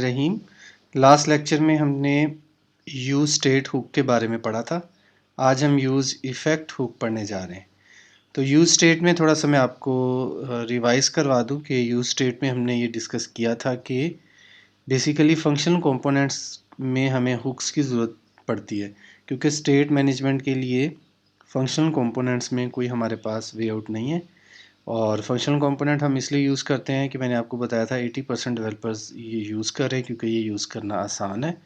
रहीम। Last lecture में हमने use state hook के बारे में पढ़ा था। आज हम यूज़ इफ़ेक्ट हुक पढ़ने जा रहे हैं। तो यूज़ स्टेट में थोड़ा सा मैं आपको रिवाइज़ करवा दूं कि यूज़ स्टेट में हमने ये डिस्कस किया था कि बेसिकली फंक्शनल कंपोनेंट्स में हमें हुक्स की ज़रूरत पड़ती है, क्योंकि स्टेट मैनेजमेंट के लिए फंक्शनल कंपोनेंट्स में कोई हमारे पास वे आउट नहीं है। और फंक्शनल कंपोनेंट हम इसलिए यूज़ करते हैं कि मैंने आपको बताया था 80% डेवलपर्स ये यूज़ कर रहे हैं क्योंकि ये यूज़ करना आसान है।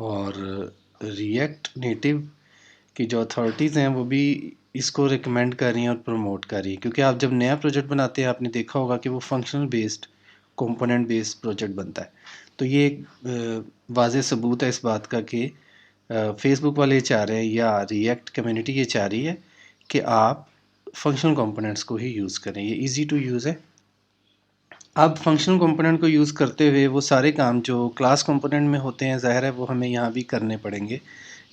और रिएक्ट नेटिव की जो अथॉरिटीज़ हैं वो भी इसको रिकमेंड कर रही हैं और प्रमोट कर रही हैं, क्योंकि आप जब नया प्रोजेक्ट बनाते हैं आपने देखा होगा कि वो functional based component based project बनता है। तो ये एक वाज़ेह सबूत है इस बात का कि फेसबुक वाले ये चाह रहे हैं या रिएक्ट कम्युनिटी ये चाह रही है कि आप फंक्शनल कंपोनेंट्स को ही यूज़ करें। ये इजी टू यूज़ है। अब फंक्शनल कंपोनेंट को यूज़ करते हुए वो सारे काम जो क्लास कंपोनेंट में होते हैं ज़ाहिर है वो हमें यहाँ भी करने पड़ेंगे।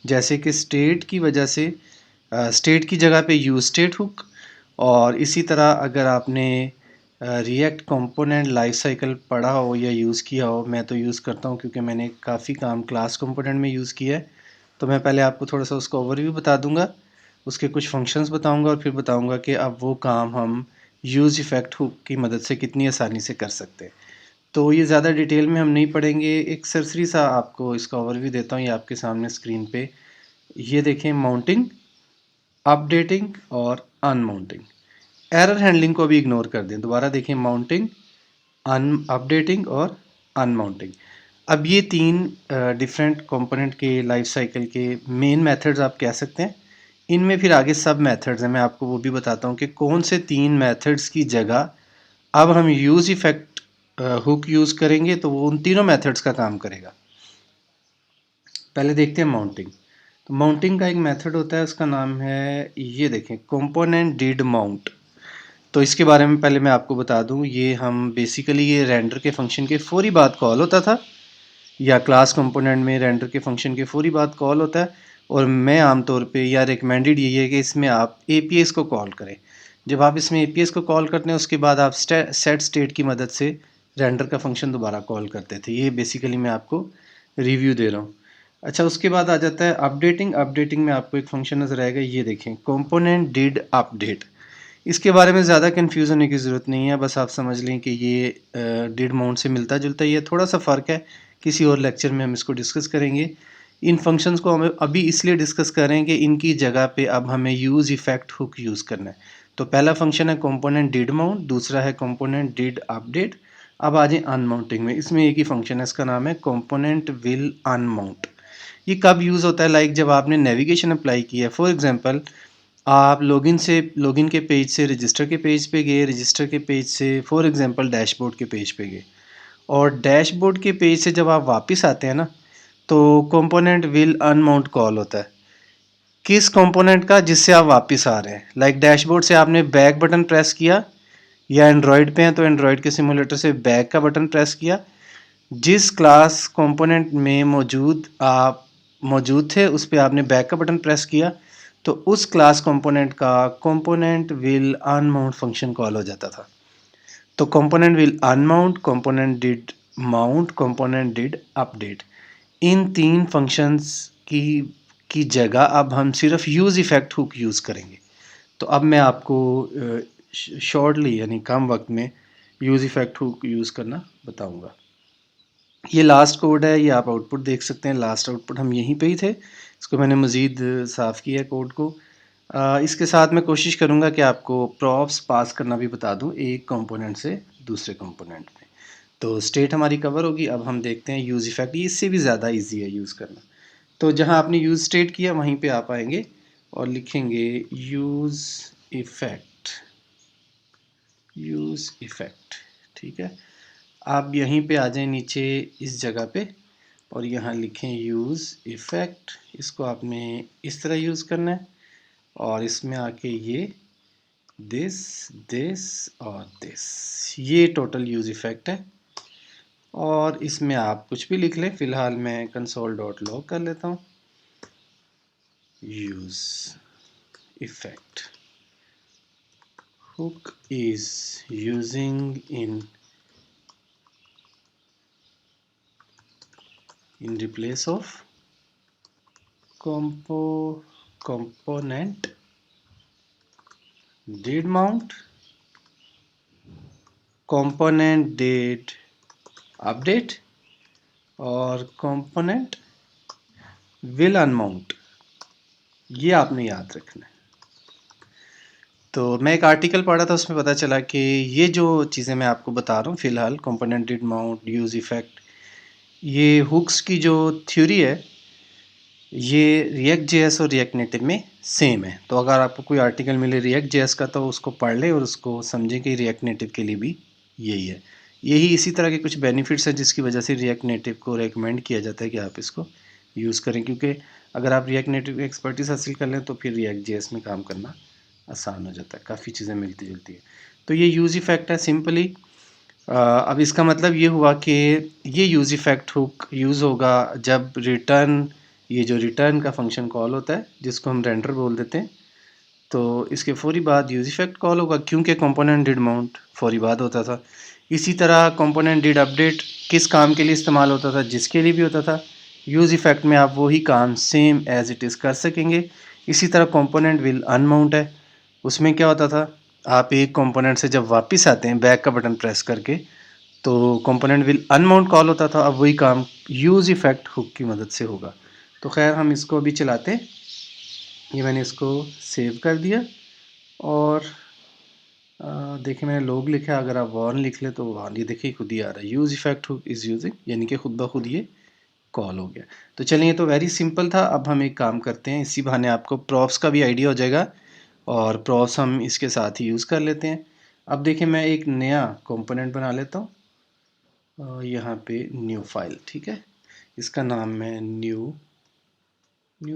जैसे कि स्टेट की वजह से स्टेट की जगह पे यूज़ स्टेट हुक। और इसी तरह अगर आपने रिएक्ट कंपोनेंट लाइफ साइकिल पढ़ा हो या यूज़ किया हो, मैं तो यूज़ करता हूँ क्योंकि मैंने काफ़ी काम क्लास कंपोनेंट में यूज़ किया है। तो मैं पहले आपको थोड़ा सा उसका ओवरव्यू बता दूंगा, उसके कुछ फंक्शंस बताऊंगा और फिर बताऊंगा कि अब वो काम हम यूज़ इफ़ेक्ट हुक की मदद से कितनी आसानी से कर सकते हैं। तो ये ज़्यादा डिटेल में हम नहीं पढ़ेंगे, एक सरसरी सा आपको इसका ओवरव्यू देता हूँ। ये आपके सामने स्क्रीन पे ये देखें, माउंटिंग, अपडेटिंग और अनमाउंटिंग। एरर हैंडलिंग को भी इग्नोर कर दें। दोबारा देखें, माउंटिंग, अपडेटिंग और अनमाउंटिंग। अब ये तीन डिफरेंट कंपोनेंट के लाइफ साइकिल के मेन मेथड्स आप कह सकते हैं। इनमें फिर आगे सब मेथड्स हैं, मैं आपको वो भी बताता हूँ कि कौन से तीन मेथड्स की जगह अब हम यूज़ इफ़ेक्ट हुक यूज़ करेंगे तो वो उन तीनों मेथड्स का काम करेगा। पहले देखते हैं माउंटिंग। तो माउंटिंग का एक मेथड होता है, उसका नाम है, ये देखें, कंपोनेंट डिड माउंट। तो इसके बारे में पहले मैं आपको बता दूं, ये हम बेसिकली ये रेंडर के फंक्शन के फौरी बाद कॉल होता था, या क्लास कंपोनेंट में रेंडर के फंक्शन के फौरी बाद कॉल होता है। और मैं आमतौर पे या रिकमेंडेड यही है कि इसमें आप एपीएस को कॉल करें। जब आप इसमें एपीएस को कॉल करते हैं उसके बाद आप सेट स्टेट की मदद से रेंडर का फंक्शन दोबारा कॉल करते थे। ये बेसिकली मैं आपको रिव्यू दे रहा हूँ। अच्छा, उसके बाद आ जाता है अपडेटिंग। अपडेटिंग में आपको एक फंक्शन नजर आएगा, ये देखें, कंपोनेंट डिड अपडेट। इसके बारे में ज़्यादा कंफ्यूज होने की ज़रूरत नहीं है, बस आप समझ लें कि ये डिड माउंट से मिलता जुलता ही है, थोड़ा सा फ़र्क है। किसी और लेक्चर में हम इसको डिस्कस करेंगे। इन फंक्शंस को हम अभी इसलिए डिस्कस कर रहे हैं कि इनकी जगह पे अब हमें यूज़ इफ़ेक्ट हुक यूज़ करना है। तो पहला फंक्शन है कंपोनेंट डिड माउंट, दूसरा है कंपोनेंट डिड अपडेट। अब आ जाए अनमाउंटिंग में। इसमें एक ही फंक्शन है, इसका नाम है कंपोनेंट विल अनमाउंट। ये कब यूज़ होता है? लाइक जब आपने नेविगेशन अप्लाई किया है, फॉर एग्जांपल आप लॉगिन के पेज से रजिस्टर के पेज पे गए, रजिस्टर के पेज से फॉर एग्जांपल डैशबोर्ड के पेज पे गए, और डैशबोर्ड के पेज से जब आप वापस आते हैं ना, तो कंपोनेंट विल अनमाउंट कॉल होता है। किस कंपोनेंट का? जिससे आप वापस आ रहे हैं। लाइक डैशबोर्ड से आपने बैक बटन प्रेस किया, या एंड्रॉयड पे हैं तो एंड्रॉयड के सिमुलेटर से बैक का बटन प्रेस किया। जिस क्लास कंपोनेंट में आप मौजूद थे उस पर आपने बैक का बटन प्रेस किया, तो उस क्लास कंपोनेंट का component will unmount function call हो जाता था। तो component will unmount, component did mount, component did update, इन तीन फंक्शंस की जगह अब हम सिर्फ यूज़ इफ़ेक्ट हुक यूज़ करेंगे। तो अब मैं आपको शॉर्टली यानी कम वक्त में यूज़ इफ़ेक्ट हुक यूज़ करना बताऊंगा। ये लास्ट कोड है, ये आप आउटपुट देख सकते हैं। लास्ट आउटपुट हम यहीं पे ही थे, इसको मैंने मज़ीद साफ़ किया है कोड को। इसके साथ मैं कोशिश करूँगा कि आपको प्रॉप्स पास करना भी बता दूँ एक कंपोनेंट से दूसरे कंपोनेंट में। तो स्टेट हमारी कवर होगी। अब हम देखते हैं यूज़ इफ़ेक्ट। ये इससे भी ज़्यादा इजी है यूज़ करना। तो जहाँ आपने यूज़ स्टेट किया वहीं पे आप आएंगे और लिखेंगे यूज़ इफ़ेक्ट, यूज़ इफ़ेक्ट। ठीक है, आप यहीं पे आ जाएं नीचे इस जगह पे और यहाँ लिखें यूज़ इफ़ेक्ट। इसको आपने इस तरह यूज़ करना है और इसमें आके ये दिस, दिस और दिस, ये टोटल यूज़ इफ़ेक्ट है। और इसमें आप कुछ भी लिख लें, फ़िलहाल मैं कंसोल डॉट लॉग कर लेता हूँ। Use effect hook is using in in replace of component did mount, component did update और component will unmount। ये आपने याद रखना है। तो मैं एक आर्टिकल पढ़ा था, उसमें पता चला कि ये जो चीज़ें मैं आपको बता रहा हूँ फ़िलहाल, component did mount, use effect, ये हुक्स की जो थ्योरी है ये रिएक्ट जेएस और रिएक्ट नेटिव में सेम है। तो अगर आपको कोई आर्टिकल मिले रिएक्ट जेएस का तो उसको पढ़ लें और उसको समझें कि रिएक्ट नेटिव के लिए भी यही है। यही इसी तरह के कुछ बेनिफिट्स हैं जिसकी वजह से रिएक्ट नेटिव को रेकमेंड किया जाता है कि आप इसको यूज़ करें, क्योंकि अगर आप रिएक्ट नेटिव की एक्सपर्टीज हासिल कर लें तो फिर रिएक्ट जेएस में काम करना आसान हो जाता है, काफ़ी चीज़ें मिलती जुलती है। तो ये यूज़ इफेक्ट है सिंपली। अब इसका मतलब ये हुआ कि ये यूज़ इफेक्ट हुक यूज़ होगा जब रिटर्न, ये जो रिटर्न का फंक्शन कॉल होता है जिसको हम रेंडर बोल देते हैं, तो इसके फौरी बाद यूज़ इफेक्ट कॉल होगा, क्योंकि कंपोनेंट डिड माउंट फौरी बाद होता था। इसी तरह कंपोनेंट डिड अपडेट किस काम के लिए इस्तेमाल होता था, जिसके लिए भी होता था। यूज़ इफेक्ट में आप वही काम सेम एज इट इज़ कर सकेंगे। इसी तरह कंपोनेंट विल अनमाउंट है, उसमें क्या होता था, आप एक कंपोनेंट से जब वापस आते हैं बैक का बटन प्रेस करके तो कंपोनेंट विल अनमाउंट कॉल होता था। अब वही काम यूज़ इफेक्ट हुक की मदद से होगा। तो खैर हम इसको अभी चलाते हैं। ये मैंने इसको सेव कर दिया और देखिए मैंने लोग लिखा है, अगर आप वॉर्न लिख ले तो वॉर्न, ये देखिए खुद ही आ रहा है, use effect hook is using, यानी कि खुद ब खुद ये कॉल हो गया। तो चलिए, तो वेरी सिंपल था। अब हम एक काम करते हैं, इसी बहाने आपको प्रॉप्स का भी आइडिया हो जाएगा और प्रॉप्स हम इसके साथ ही यूज़ कर लेते हैं। अब देखिए मैं एक नया कंपोनेंट बना लेता हूँ, यहाँ पे न्यू फाइल, ठीक है, इसका नाम मैं न्यू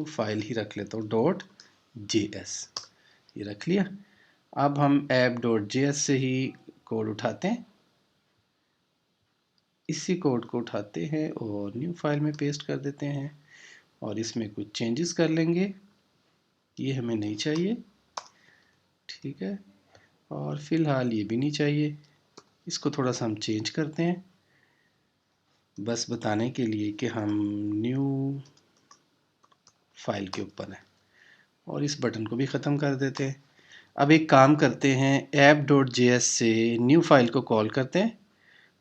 फाइल ही रख लेता हूँ, .js, ये रख लिया। अब हम app.js से ही कोड उठाते हैं, इसी कोड को उठाते हैं और न्यू फाइल में पेस्ट कर देते हैं और इसमें कुछ चेंजेस कर लेंगे, ये हमें नहीं चाहिए, ठीक है, और फिलहाल ये भी नहीं चाहिए, इसको थोड़ा सा हम चेंज करते हैं बस बताने के लिए कि हम न्यू फाइल के ऊपर हैं, और इस बटन को भी ख़त्म कर देते हैं। अब एक काम करते हैं, app.js से न्यू फाइल को कॉल करते हैं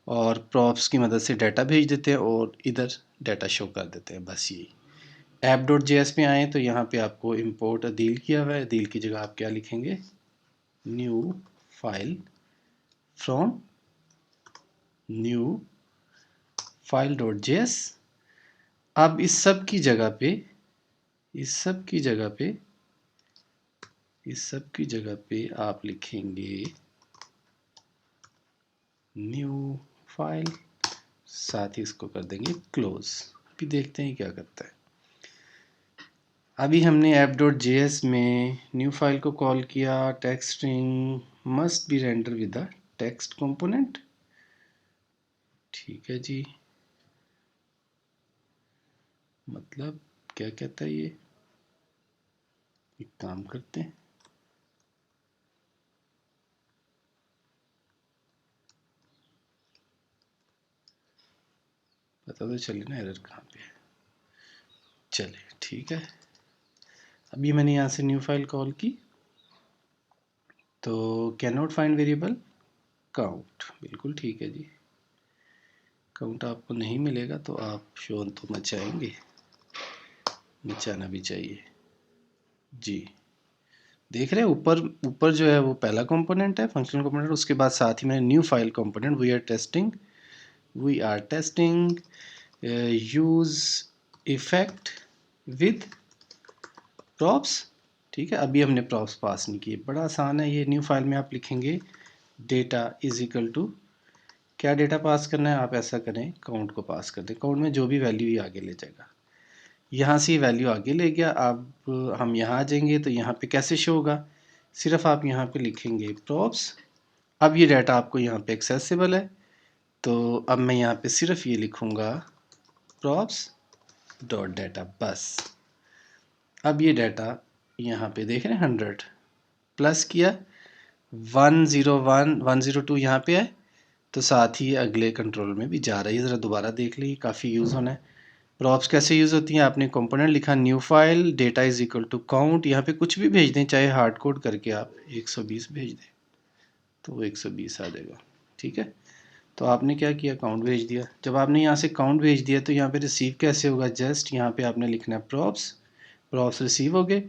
और प्रॉप्स की मदद से डाटा भेज देते हैं और इधर डाटा शो कर देते हैं, बस यही। app.js में आए तो यहाँ पे आपको इंपोर्ट अदील किया हुआ है, अदील की जगह आप क्या लिखेंगे, न्यू फाइल फ्रॉम न्यू फाइल.js। अब इस सब की जगह पे आप लिखेंगे न्यू फाइल, साथ ही इसको कर देंगे क्लोज। अभी देखते हैं क्या करता है। अभी हमने app.js में न्यू फाइल को कॉल किया, text string must be render with the text component, ठीक है जी, मतलब क्या कहता है ये, एक काम करते हैं, पता तो चले ना एरर कहाँ पे है। चले ठीक है, अभी मैंने यहाँ से न्यू फाइल कॉल की तो can not find variable count, बिल्कुल ठीक है जी, काउंट आपको नहीं मिलेगा तो आप शोर तो मचाएंगे, मचाना भी चाहिए जी। देख रहे हैं ऊपर ऊपर जो है वो पहला कंपोनेंट है फंक्शनल कंपोनेंट, उसके बाद साथ ही में new file component, we are testing use effect with props, ठीक है। अभी हमने प्रॉप्स पास नहीं किए, बड़ा आसान है ये। न्यू फाइल में आप लिखेंगे डेटा इज इक्वल टू, क्या डेटा पास करना है, आप ऐसा करें काउंट को पास कर दें, काउंट में जो भी वैल्यू ही आगे ले जाएगा, यहाँ से वैल्यू आगे ले गया। अब हम यहाँ आ जाएंगे तो यहाँ पे कैसे शो होगा, सिर्फ आप यहाँ पे लिखेंगे प्रॉप्स। अब ये डाटा आपको यहाँ पे एक्सेसिबल है तो अब मैं यहाँ पे सिर्फ ये लिखूँगा प्रॉप्स डॉट डाटा, बस। अब ये डाटा यहाँ पे देख रहे हैं 100 प्लस किया, 101 102 यहाँ पे है तो साथ ही अगले कंट्रोल में भी जा रही है, ज़रा दोबारा देख लीजिए, काफ़ी यूज़ होना है। प्रॉप्स कैसे यूज़ होती हैं, आपने कंपोनेंट लिखा new file data is equal to count, यहाँ पे कुछ भी भेज दें, चाहे हार्ड कोड करके आप 120 भेज दें तो वो 120 आ जाएगा। ठीक है, तो आपने क्या किया, काउंट भेज दिया। जब आपने यहाँ से काउंट भेज दिया तो यहाँ पे रिसीव कैसे होगा, जस्ट यहाँ पे आपने लिखना है प्रॉप्स, प्रॉप्स रिसीव हो गए।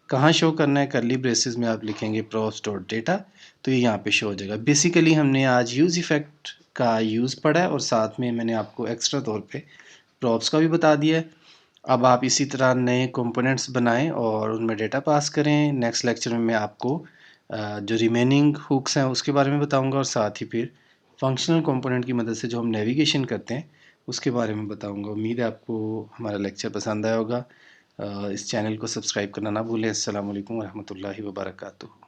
कहाँ शो करना है, करली ब्रेसेस में आप लिखेंगे प्रॉप्स डॉट डेटा, तो ये यहाँ पे शो हो जाएगा। बेसिकली हमने आज यूज़ इफ़ेक्ट का यूज़ पढ़ा है और साथ में मैंने आपको एक्स्ट्रा तौर पे प्रॉप्स का भी बता दिया है। अब आप इसी तरह नए कंपोनेंट्स बनाएं और उनमें डेटा पास करें। नेक्स्ट लेक्चर में मैं आपको जो रिमेनिंग हुक्स हैं उसके बारे में बताऊंगा और साथ ही फिर फंक्शनल कंपोनेंट की मदद से जो हम नेविगेशन करते हैं उसके बारे में बताऊंगा। उम्मीद है आपको हमारा लेक्चर पसंद आया होगा। इस चैनल को सब्सक्राइब करना ना भूलें। अस्सलाम वालेकुम रहमतुल्लाहि व बरकातुहू।